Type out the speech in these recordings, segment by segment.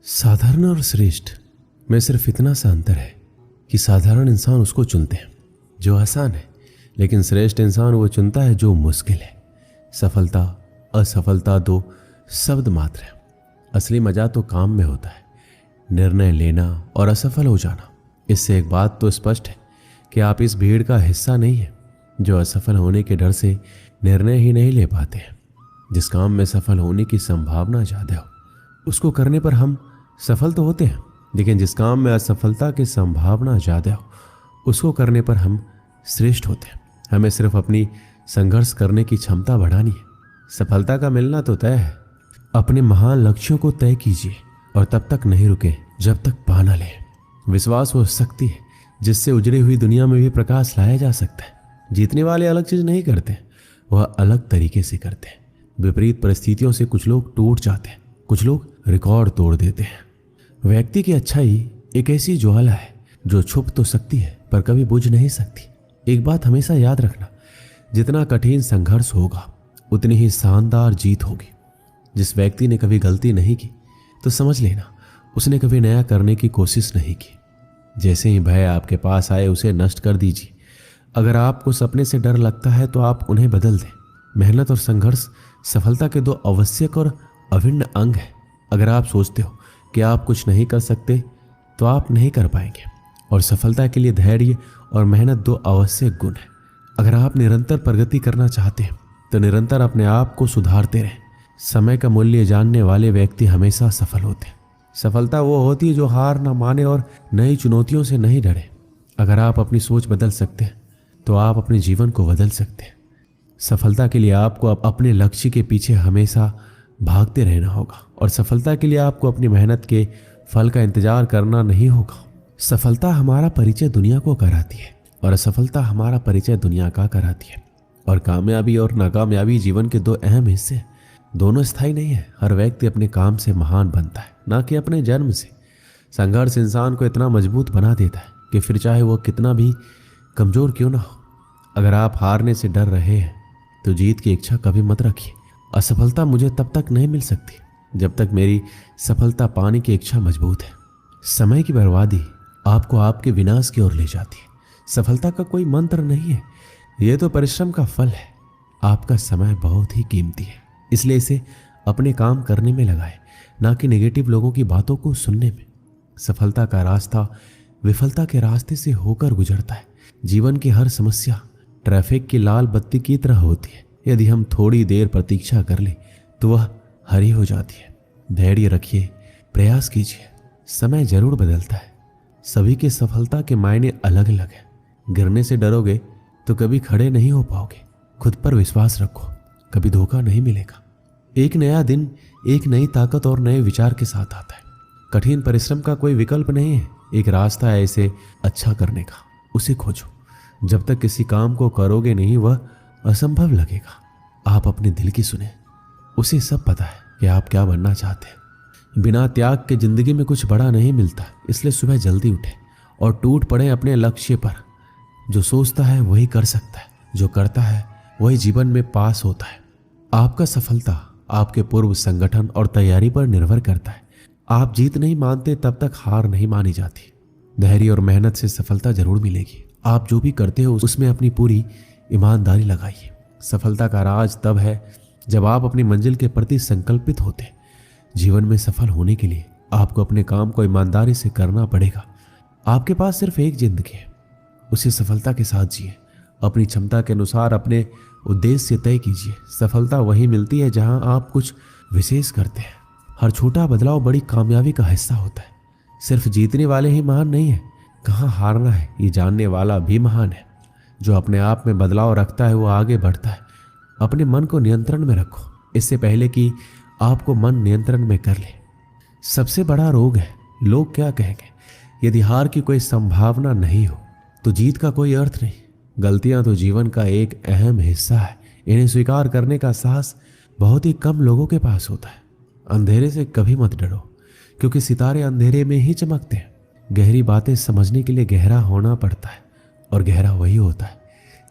साधारण और श्रेष्ठ में सिर्फ इतना सा अंतर है कि साधारण इंसान उसको चुनते हैं जो आसान है, लेकिन श्रेष्ठ इंसान वो चुनता है जो मुश्किल है। सफलता असफलता दो शब्द मात्र है। असली मजा तो काम में होता है, निर्णय लेना और असफल हो जाना। इससे एक बात तो स्पष्ट है कि आप इस भीड़ का हिस्सा नहीं है जो असफल होने के डर से निर्णय ही नहीं ले पाते हैं। जिस काम में सफल होने की संभावना ज़्यादा हो उसको करने पर हम सफल तो होते हैं, लेकिन जिस काम में असफलता की संभावना ज़्यादा हो उसको करने पर हम श्रेष्ठ होते हैं। हमें सिर्फ अपनी संघर्ष करने की क्षमता बढ़ानी है। सफलता का मिलना तो तय है। अपने महान लक्ष्यों को तय कीजिए और तब तक नहीं रुके जब तक पा न लें। विश्वास वो शक्ति है जिससे उजड़ी हुई दुनिया में भी प्रकाश लाया जा सकता है। जीतने वाले अलग चीज नहीं करते, वह अलग तरीके से करते हैं। विपरीत परिस्थितियों से कुछ लोग टूट जाते हैं, कुछ लोग रिकॉर्ड तोड़ देते हैं। व्यक्ति की अच्छाई एक ऐसी ज्वाला है जो छुप तो सकती है पर कभी बुझ नहीं सकती। एक बात हमेशा याद रखना, जितना कठिन संघर्ष होगा उतनी ही शानदार जीत होगी। जिस व्यक्ति ने कभी गलती नहीं की तो समझ लेना उसने कभी नया करने की कोशिश नहीं की। जैसे ही भय आपके पास आए उसे नष्ट कर दीजिए। अगर आपको सपने से डर लगता है तो आप उन्हें बदल दें। मेहनत और संघर्ष सफलता के दो आवश्यक और अभिन्न अंग हैं। अगर आप सोचते हो कि आप कुछ नहीं कर सकते तो आप नहीं कर पाएंगे, और सफलता के लिए धैर्य और मेहनत दो आवश्यक गुण हैं। अगर आप निरंतर प्रगति करना चाहते हैं तो निरंतर अपने आप को सुधारते रहें। समय का मूल्य जानने वाले व्यक्ति हमेशा सफल होते हैं। सफलता वो होती है जो हार न माने और नई चुनौतियों से नहीं डरे। अगर आप अपनी सोच बदल सकते हैं तो आप अपने जीवन को बदल सकते हैं। सफलता के लिए आपको अपने लक्ष्य के पीछे हमेशा भागते रहना होगा, और सफलता के लिए आपको अपनी मेहनत के फल का इंतजार करना नहीं होगा। सफलता हमारा परिचय दुनिया को कराती है और असफलता हमारा परिचय दुनिया का कराती है। और कामयाबी और नाकामयाबी जीवन के दो अहम हिस्से हैं। दोनों स्थायी नहीं है। हर व्यक्ति अपने काम से महान बनता है, ना कि अपने जन्म से। संघर्ष इंसान को इतना मजबूत बना देता है कि फिर चाहे वो कितना भी कमजोर क्यों ना हो। अगर आप हारने से डर रहे हैं तो जीत की इच्छा कभी मत रखिए। असफलता मुझे तब तक नहीं मिल सकती जब तक मेरी सफलता पाने की इच्छा मजबूत है। समय की बर्बादी आपको आपके विनाश की ओर ले जाती है। सफलता का कोई मंत्र नहीं है, यह तो परिश्रम का फल है। आपका समय बहुत ही कीमती है, इसलिए इसे अपने काम करने में लगाएं, ना कि नेगेटिव लोगों की बातों को सुनने में। सफलता का रास्ता विफलता के रास्ते से होकर गुजरता है। जीवन की हर समस्या ट्रैफिक की लाल बत्ती की तरह होती है। यदि हम थोड़ी देर प्रतीक्षा कर लें तो वह हरी हो जाती है। धैर्य रखिए, प्रयास कीजिए। समय जरूर बदलता है। सभी की सफलता के मायने अलग अलग हैं। गिरने से डरोगे तो कभी खड़े नहीं हो पाओगे। खुद पर विश्वास रखो, कभी धोखा नहीं मिलेगा। एक नया दिन एक नई ताकत और नए विचार के साथ आता है। कठिन परिश्रम का कोई विकल्प नहीं है, एक रास्ता है इसे अच्छा करने का, उसे खोजो। जब तक किसी काम को करोगे नहीं वह असंभव लगेगा। आप अपने दिल की सुने, उसे सब पता है कि आप क्या बनना चाहते हैं। बिना त्याग के जिंदगी में कुछ बड़ा नहीं मिलता, इसलिए सुबह जल्दी उठे और टूट पड़े अपने लक्ष्य पर। जो सोचता है वही कर सकता है, जो करता है वही जीवन में पास होता है। आपका सफलता आपके पूर्व संगठन और तैयारी पर निर्भर करता है। आप जीत नहीं मानते तब तक हार नहीं मानी जाती। धैर्य और मेहनत से सफलता जरूर मिलेगी। आप जो भी करते हो उसमें अपनी पूरी ईमानदारी लगाइए। सफलता का राज तब है जब आप अपनी मंजिल के प्रति संकल्पित होते हैं। जीवन में सफल होने के लिए आपको अपने काम को ईमानदारी से करना पड़ेगा। आपके पास सिर्फ एक जिंदगी है, उसे सफलता के साथ जिए। अपनी क्षमता के अनुसार अपने उद्देश्य तय कीजिए। सफलता वही मिलती है जहां आप कुछ विशेष करते हैं। हर छोटा बदलाव बड़ी कामयाबी का हिस्सा होता है। सिर्फ जीतने वाले ही महान नहीं है, कहाँ हारना है ये जानने वाला भी महान है। जो अपने आप में बदलाव रखता है वो आगे बढ़ता है। अपने मन को नियंत्रण में रखो, इससे पहले कि आपको मन नियंत्रण में कर ले। सबसे बड़ा रोग है लोग क्या कहेंगे। यदि हार की कोई संभावना नहीं हो तो जीत का कोई अर्थ नहीं। गलतियां तो जीवन का एक अहम हिस्सा है, इन्हें स्वीकार करने का साहस बहुत ही कम लोगों के पास होता है। अंधेरे से कभी मत डरो, क्योंकि सितारे अंधेरे में ही चमकते हैं। गहरी बातें समझने के लिए गहरा होना पड़ता है, और गहरा वही होता है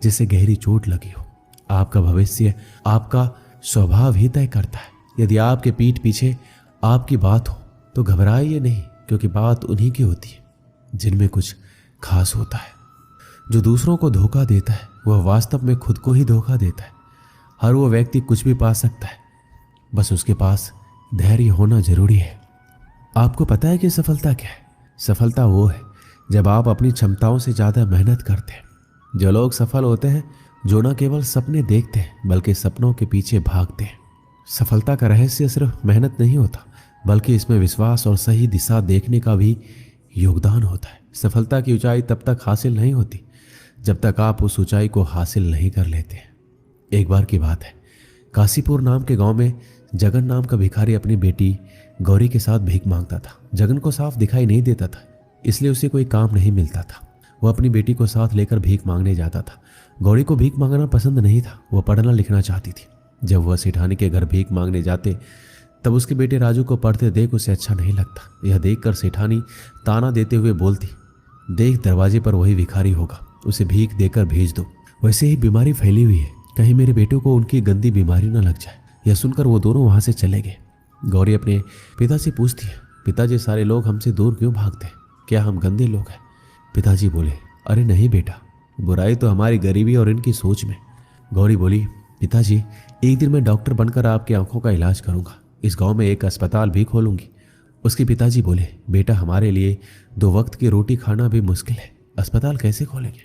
जिसे गहरी चोट लगी हो। आपका भविष्य आपका स्वभाव ही तय करता है। यदि आपके पीठ पीछे आपकी बात हो तो घबराइए नहीं, क्योंकि बात उन्हीं की होती है जिनमें कुछ खास होता है। जो दूसरों को धोखा देता है वह वास्तव में खुद को ही धोखा देता है। हर वो व्यक्ति कुछ भी पा सकता है, बस उसके पास धैर्य होना जरूरी है। आपको पता है कि सफलता क्या है? सफलता वो है जब आप अपनी क्षमताओं से ज़्यादा मेहनत करते हैं। जो लोग सफल होते हैं जो न केवल सपने देखते हैं बल्कि सपनों के पीछे भागते हैं। सफलता का रहस्य सिर्फ मेहनत नहीं होता, बल्कि इसमें विश्वास और सही दिशा देखने का भी योगदान होता है। सफलता की ऊंचाई तब तक हासिल नहीं होती जब तक आप उस ऊंचाई को हासिल नहीं कर लेते हैं। एक बार की बात है, काशीपुर नाम के गांव में जगन नाम का भिखारी अपनी बेटी गौरी के साथ भीख मांगता था। जगन को साफ दिखाई नहीं देता था, इसलिए उसे कोई काम नहीं मिलता था। वह अपनी बेटी को साथ लेकर भीख मांगने जाता था। गौरी को भीख मांगना पसंद नहीं था, वह पढ़ना लिखना चाहती थी। जब वह सेठानी के घर भीख मांगने जाते तब उसके बेटे राजू को पढ़ते देख उसे अच्छा नहीं लगता। यह देखकर सेठानी ताना देते हुए बोलती, देख दरवाजे पर वही भिखारी होगा, उसे भीख देकर भेज दो। वैसे ही बीमारी फैली हुई है, कहीं मेरे बेटे को उनकी गंदी बीमारी न लग जाए। यह सुनकर वो दोनों वहां से चले गए। गौरी अपने पिता से पूछती है, पिताजी सारे लोग हमसे दूर क्यों भागते हैं? क्या हम गंदे लोग हैं? पिताजी बोले, अरे नहीं बेटा, बुराई तो हमारी गरीबी और इनकी सोच में। गौरी बोली, पिताजी एक दिन मैं डॉक्टर बनकर आपकी आंखों का इलाज करूंगा। इस गांव में एक अस्पताल भी खोलूंगी। उसके पिताजी बोले, बेटा हमारे लिए 2 वक्त की रोटी खाना भी मुश्किल है, अस्पताल कैसे खोलेंगे?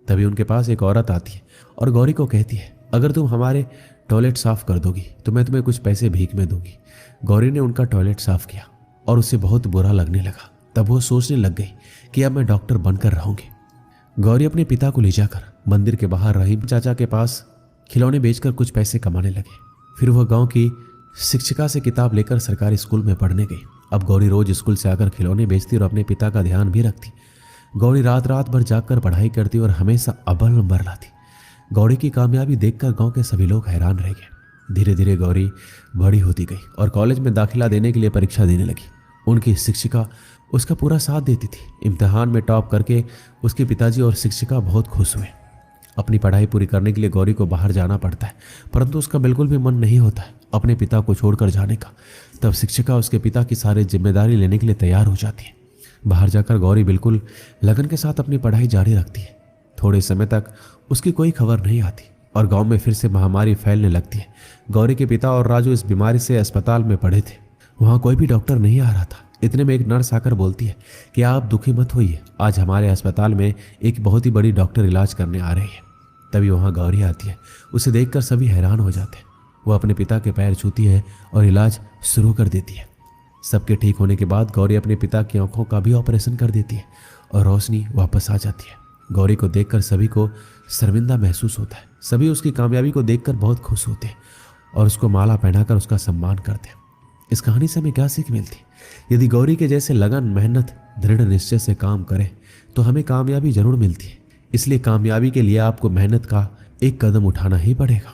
तभी उनके पास एक औरत आती है और गौरी को कहती है, अगर तुम हमारे टॉयलेट साफ कर दोगी तो मैं तुम्हें कुछ पैसे भीख में दूंगी। गौरी ने उनका टॉयलेट साफ किया और उसे बहुत बुरा लगने लगा। तब वो सोचने लग गई कि अब मैं डॉक्टर बनकर रहूंगी। गौरी अपने पिता को ले जाकर मंदिर के बाहर रहीम चाचा के पास खिलौने बेचकर कुछ पैसे कमाने लगे। फिर वह गांव की शिक्षिका से किताब लेकर सरकारी स्कूल में पढ़ने गई। अब गौरी रोज स्कूल से आकर खिलौने बेचती और अपने पिता का ध्यान भी रखती। गौरी रात रात भर जागकर पढ़ाई करती और हमेशा अव्वल नंबर लाती। गौरी की कामयाबी देखकर गांव के सभी लोग हैरान रह गए। धीरे धीरे गौरी बड़ी होती गई और कॉलेज में दाखिला देने के लिए परीक्षा देने लगी। उनकी शिक्षिका उसका पूरा साथ देती थी। इम्तिहान में टॉप करके उसके पिताजी और शिक्षिका बहुत खुश हुए। अपनी पढ़ाई पूरी करने के लिए गौरी को बाहर जाना पड़ता है, परंतु उसका बिल्कुल भी मन नहीं होता है अपने पिता को छोड़कर जाने का। तब शिक्षिका उसके पिता की सारी जिम्मेदारी लेने के लिए तैयार हो जाती है। बाहर जाकर गौरी बिल्कुल लगन के साथ अपनी पढ़ाई जारी रखती है। थोड़े समय तक उसकी कोई खबर नहीं आती और गांव में फिर से महामारी फैलने लगती है। गौरी के पिता और राजू इस बीमारी से अस्पताल में पड़े थे। वहां कोई भी डॉक्टर नहीं आ रहा था। इतने में एक नर्स आकर बोलती है कि आप दुखी मत होइए, आज हमारे अस्पताल में एक बहुत ही बड़ी डॉक्टर इलाज करने आ रही है। तभी वहां गौरी आती है। उसे देखकर सभी हैरान हो जाते हैं। वो अपने पिता के पैर छूती है और इलाज शुरू कर देती है। सबके ठीक होने के बाद गौरी अपने पिता की आंखों का भी ऑपरेशन कर देती है और रोशनी वापस आ जाती है। गौरी को देखकर सभी को शर्मिंदा महसूस होता है। सभी उसकी कामयाबी को देखकर बहुत खुश होते हैं और उसको माला पहनाकर उसका सम्मान करते हैं। इस कहानी से हमें क्या सीख मिलती है? यदि गौरी के जैसे लगन, मेहनत, दृढ़ निश्चय से काम करें तो हमें कामयाबी जरूर मिलती है। इसलिए कामयाबी के लिए आपको मेहनत का एक कदम उठाना ही पड़ेगा।